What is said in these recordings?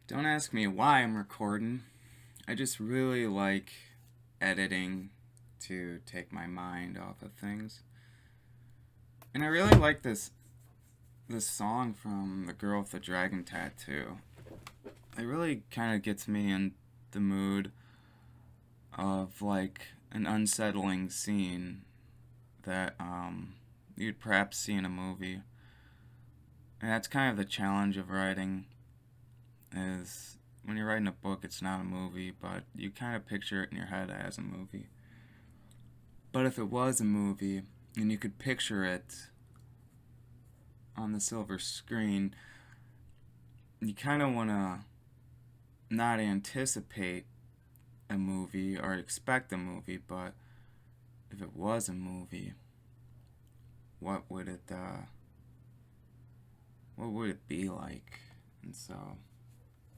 Don't ask me why I'm recording. I just really like editing to take my mind off of things. And I really like this song from the girl with the dragon tattoo. It really kind of gets me in the mood of like an unsettling scene that you'd perhaps see in a movie. And that's kind of the challenge of writing is when you're writing a book, it's not a movie, but you kind of picture it in your head as a movie. But if it was a movie and you could picture it on the silver screen, you kind of want to not anticipate a movie or expect a movie, but if it was a movie, what would it be like? And so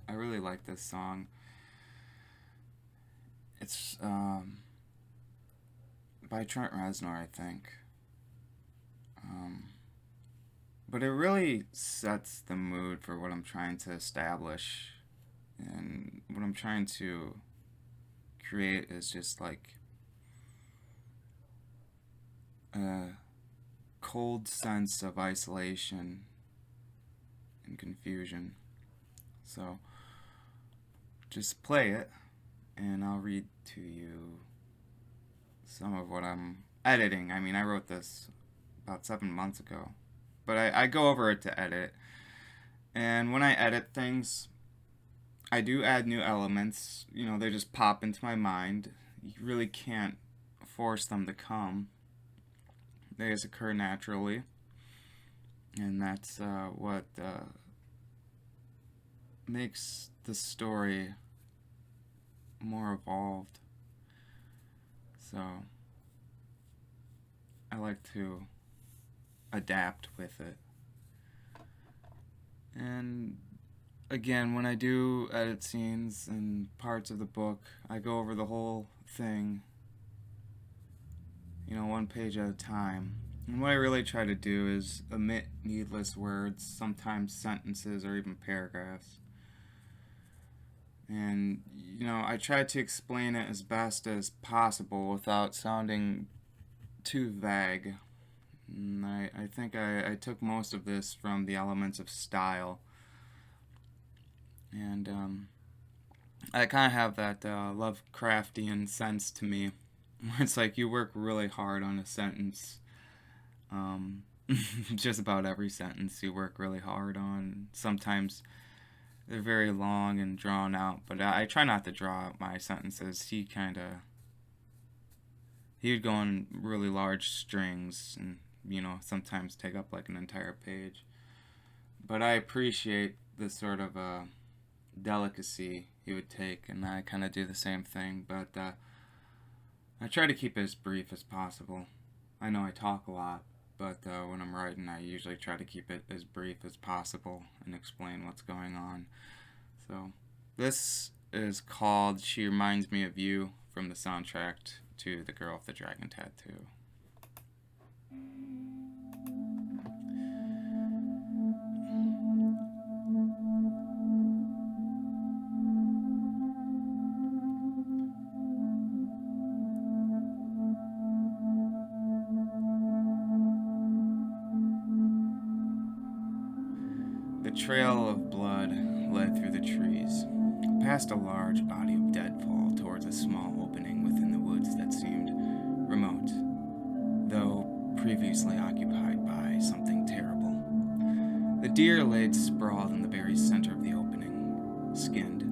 I really like this song. It's by Trent Reznor, I think. Um, but it really sets the mood for what I'm trying to establish, and what I'm trying to create is just like a cold sense of isolation and confusion. So just play it, and I'll read to you some of what I'm editing. I mean, I wrote this about 7 months ago, but I go over it to edit. And when I edit things, I do add new elements. You know, they just pop into my mind. You really can't force them to come, they just occur naturally. And that's what makes the story more evolved. So I like to adapt with it. And again, when I do edit scenes and parts of the book, I go over the whole thing, one page at a time. And what I really try to do is omit needless words, sometimes sentences or even paragraphs. And, I try to explain it as best as possible without sounding too vague. And I think I took most of this from the elements of style. And I kind of have that Lovecraftian sense to me, where it's like you work really hard on a sentence. Um, just about every sentence you work really hard on. Sometimes they're very long and drawn out, but I try not to draw out my sentences. He would go on really large strings and, sometimes take up like an entire page. But I appreciate the sort of delicacy he would take, and I kind of do the same thing, but I try to keep it as brief as possible. I know I talk a lot, but when I'm writing, I usually try to keep it as brief as possible and explain what's going on. So, this is called She Reminds Me of You from the soundtrack to The Girl with the Dragon Tattoo. The trail of blood led through the trees, past a large body of deadfall towards a small opening within the woods that seemed remote, though previously occupied by something terrible. The deer laid sprawled in the very center of the opening, skinned.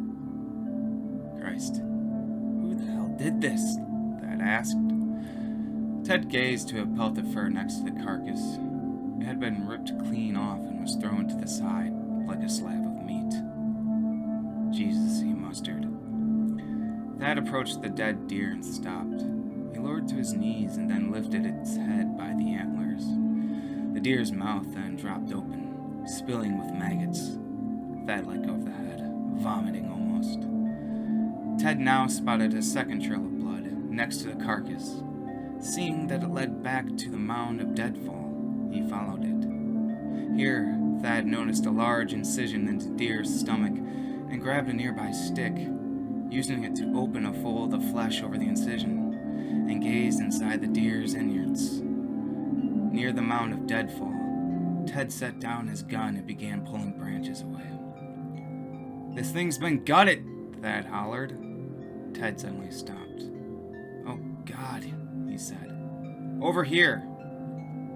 Christ, who the hell did this? Thad asked. Ted gazed to a pelt of fur next to the carcass. It had been ripped clean off and was thrown to the side like a slab of meat. Jesus, he mustered. Thad approached the dead deer and stopped. He lowered to his knees and then lifted its head by the antlers. The deer's mouth then dropped open, spilling with maggots. Thad let go of the head, vomiting almost. Ted now spotted a second trail of blood next to the carcass. Seeing that it led back to the mound of deadfall, he followed it. Here, Thad noticed a large incision into the deer's stomach and grabbed a nearby stick, using it to open a fold of flesh over the incision, and gazed inside the deer's innards. Near the mound of deadfall, Ted set down his gun and began pulling branches away. "This thing's been gutted," Thad hollered. Ted suddenly stopped. "Oh, God," he said. "Over here."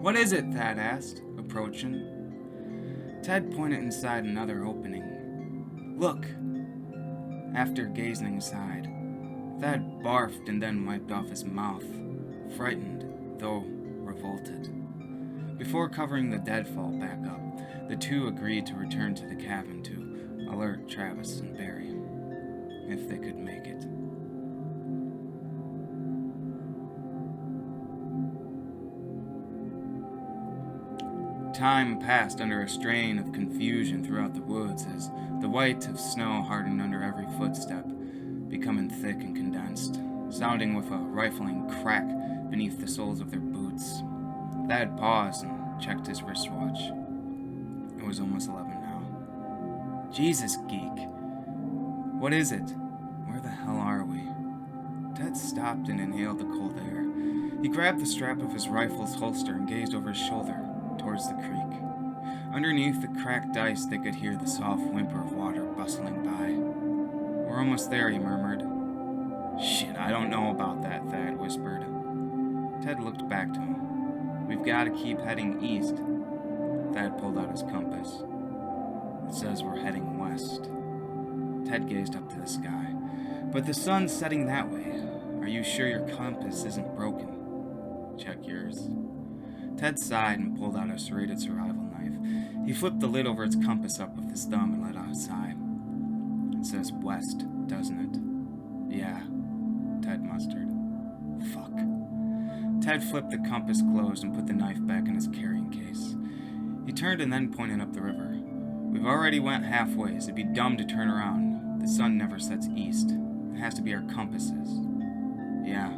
"What is it?" Thad asked, approaching. Ted pointed inside another opening. "Look." After gazing inside, Thad barfed and then wiped off his mouth, frightened, though revolted. Before covering the deadfall back up, the two agreed to return to the cabin to alert Travis and Barry, if they could make it. Time passed under a strain of confusion throughout the woods as the white of snow hardened under every footstep, becoming thick and condensed, sounding with a rifling crack beneath the soles of their boots. Thad paused and checked his wristwatch. It was almost 11 now. "Jesus, geek. What is it? Where the hell are we?" Ted stopped and inhaled the cold air. He grabbed the strap of his rifle's holster and gazed over his shoulder towards the creek. Underneath the cracked ice, they could hear the soft whimper of water bustling by. "We're almost there," he murmured. "Shit, I don't know about that," Thad whispered. Ted looked back to him. "We've got to keep heading east." Thad pulled out his compass. "It says we're heading west." Ted gazed up to the sky. "But the sun's setting that way. Are you sure your compass isn't broken?" "Check yours." Ted sighed and pulled out a serrated survival knife. He flipped the lid over its compass up with his thumb and let out a sigh. "It says west, doesn't it?" "Yeah," Ted mustered. "Fuck." Ted flipped the compass closed and put the knife back in his carrying case. He turned and then pointed up the river. "We've already went halfway, so it'd be dumb to turn around. The sun never sets east. It has to be our compasses." "Yeah."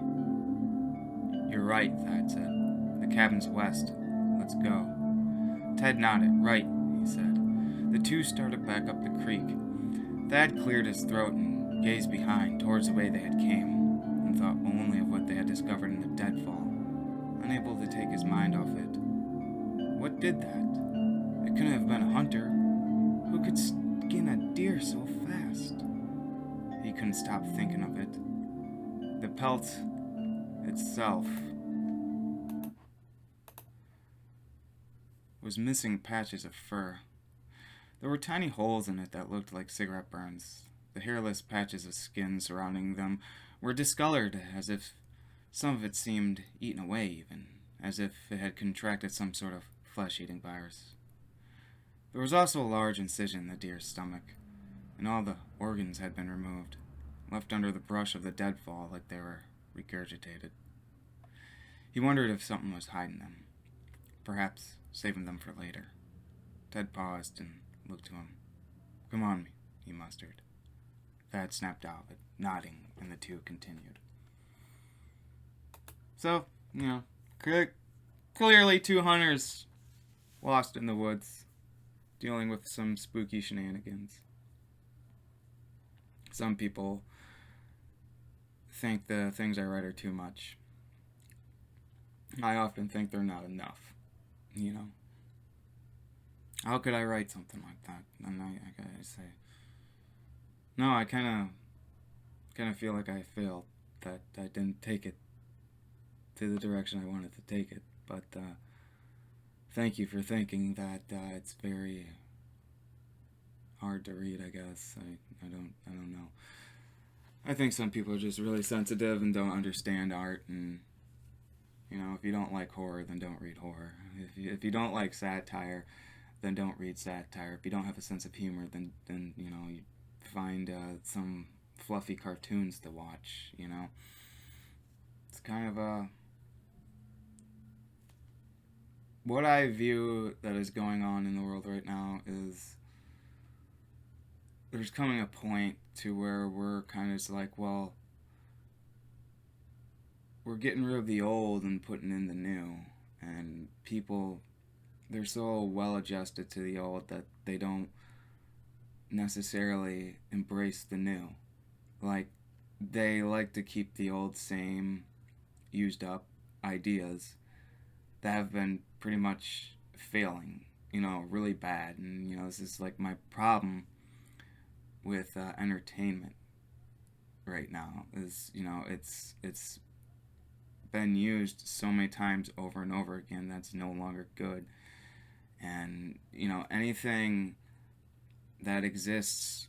"You're right," Thad said. "The cabin's west. Let's go." Ted nodded. "Right," he said. The two started back up the creek. Thad cleared his throat and gazed behind, towards the way they had came, and thought only of what they had discovered in the deadfall, unable to take his mind off it. What did that? It couldn't have been a hunter. Who could skin a deer so fast? He couldn't stop thinking of it. The pelt itself was missing patches of fur. There were tiny holes in it that looked like cigarette burns. The hairless patches of skin surrounding them were discolored, as if some of it seemed eaten away even, as if it had contracted some sort of flesh-eating virus. There was also a large incision in the deer's stomach, and all the organs had been removed, left under the brush of the deadfall like they were regurgitated. He wondered if something was hiding them, perhaps saving them for later. Ted paused and looked to him. "Come on," he mustered. Thad snapped out of it, nodding, and the two continued. So, clearly two hunters lost in the woods, dealing with some spooky shenanigans. Some people think the things I write are too much. I often think they're not enough, How could I write something like that? And I gotta say, no, I kind of feel like I failed, that I didn't take it to the direction I wanted to take it. But thank you for thinking that it's very hard to read. I guess I don't know. I think some people are just really sensitive and don't understand art, and if you don't like horror, then don't read horror. If you don't like satire, then don't read satire. If you don't have a sense of humor, then you find some fluffy cartoons to watch. It's kind of what I view that is going on in the world right now is there's coming a point to where we're kind of just like, well, we're getting rid of the old and putting in the new, and people, they're so well adjusted to the old that they don't necessarily embrace the new. Like, they like to keep the old, same, used up ideas that have been pretty much failing, really bad. And, this is like my problem with entertainment right now is, it's been used so many times over and over again that's no longer good. And, anything that exists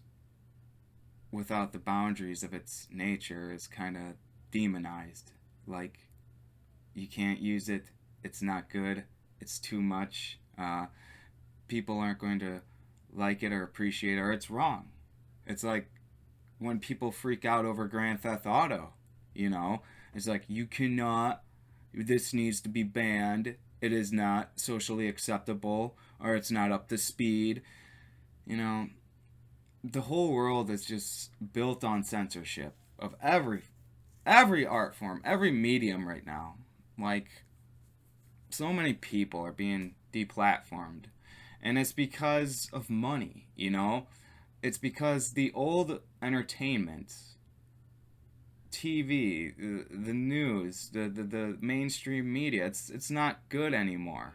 without the boundaries of its nature is kind of demonized. Like, you can't use it, it's not good, it's too much. People aren't going to like it or appreciate it, or it's wrong. It's like when people freak out over Grand Theft Auto, it's like, you cannot, this needs to be banned, it is not socially acceptable, or it's not up to speed. You know, the whole world is just built on censorship of every art form, every medium right now. Like, so many people are being deplatformed, and it's because of money. It's because the old entertainment, TV, the news, the mainstream media, it's not good anymore.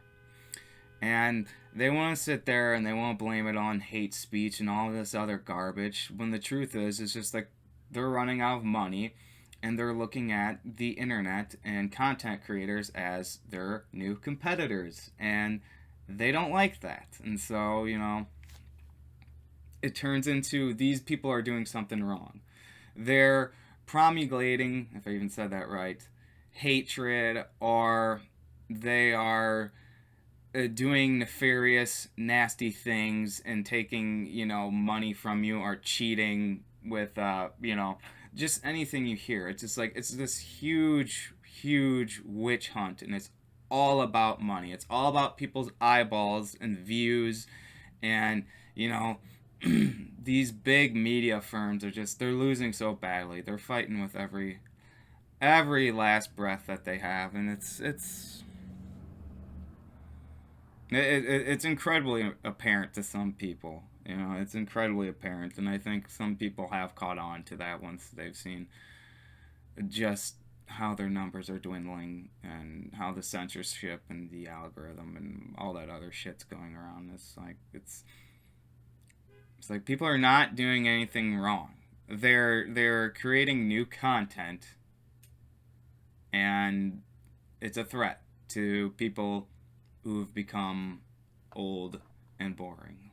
And they want to sit there and they want to blame it on hate speech and all this other garbage, when the truth is, it's just like they're running out of money, and they're looking at the internet and content creators as their new competitors. And they don't like that. And so, it turns into, these people are doing something wrong. They're promulgating, if I even said that right, hatred, or they are doing nefarious, nasty things and taking, money from you, or cheating with, just anything you hear. It's just like, it's this huge, huge witch hunt, and it's all about money. It's all about people's eyeballs and views, and, these big media firms are just, they're losing so badly. They're fighting with every last breath that they have, and it's incredibly apparent to some people. It's incredibly apparent, and I think some people have caught on to that once they've seen just how their numbers are dwindling, and how the censorship and the algorithm and all that other shit's going around. It's like people are not doing anything wrong. They're creating new content, and it's a threat to people who've become old and boring.